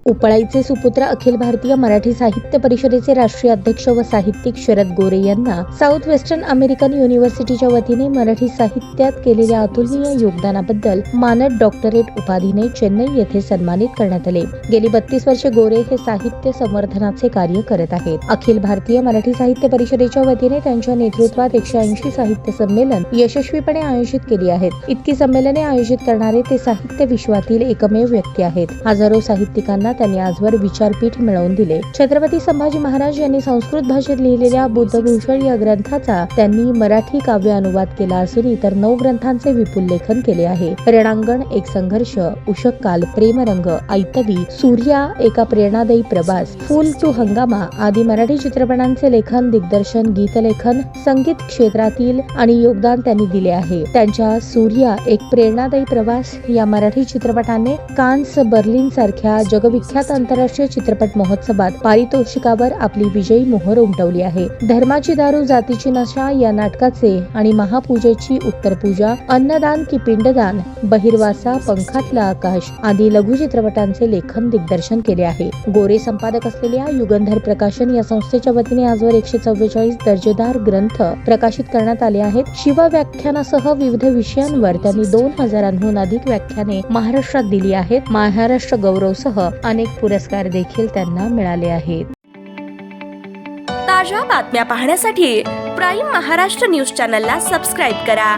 उपळाईचे सुपुत्र अखिल भारतीय मराठी साहित्य परिषदेचे राष्ट्रीय अध्यक्ष व साहित्यिक शरद गोरे यांना साऊथ वेस्टर्न अमेरिकन युनिव्हर्सिटीच्या वतीने मराठी साहित्यात केलेल्या अतुलनीय योगदानाबद्दल मानद डॉक्टरेट उपाधीने चेन्नई येथे सन्मानित करण्यात आले। गेली 32 वर्षे गोरे हे साहित्य संवर्धनाचे कार्य करत आहेत। अखिल भारतीय मराठी साहित्य परिषदेच्या वतीने त्यांच्या नेतृत्वात 180 साहित्य संमेलन यशस्वीपणे आयोजित केली आहेत। इतकी संमेलने आयोजित करणारे ते साहित्य विश्वातील एकमेव व्यक्ती आहेत। हजारो साहित्यिकांना त्यांनी आजवर विचारपीठ मिळवून दिले। छत्रपती संभाजी महाराज यांनी संस्कृत भाषेत लिहिलेल्या बुद्धभूषण या ग्रंथाचा त्यांनी मराठी काव्य अनुवाद केला असून इतर 9 ग्रंथांचे विपुल लेखन केले आहे। रणांगण, एक संघर्ष, उषःकाल, प्रेमरंग, ऐतवी, सूर्या, एका प्रेरणादायी प्रवास, फूल टू हंगामा आदी मराठी चित्रपटांचे लेखन, दिग्दर्शन, गीतलेखन, संगीत क्षेत्रातील आणि योगदान त्यांनी दिले आहे। त्यांच्या सूर्या, एक प्रेरणादायी प्रवास या मराठी चित्रपटाने कान्स, बर्लिन सारख्या जगविख्यात आंतरराष्ट्रीय चित्रपट महोत्सवात पारितोषिकावर आपली विजयी मोहर उमटवली आहे। धर्माची दारू जातीची नशा या नाटकाचे आणि महापूजेची उत्तरपूजा, अन्नदान की पिंडदान, बहिर्वासा, पंखातला आकाश आदी लघु चित्रपटांचे लेखन, दिग्दर्शन केले आहे। गोरे संपादक असलेल्या युगंधर प्रकाशन या संस्थेच्या वतीने आजवर 144 दर्जेदार ग्रंथ प्रकाशित करण्यात आले आहेत। शिवव्याख्यानासह विविध विषयांवर त्यांनी 2000हून अधिक व्याख्याने महाराष्ट्रात दिली आहेत। महाराष्ट्र गौरवसह अनेक पुरस्कार देखील त्यांना मिळाले आहेत। ताज्या बातम्या पाहण्यासाठी प्राईम महाराष्ट्र न्यूज चॅनलला सबस्क्राईब करा।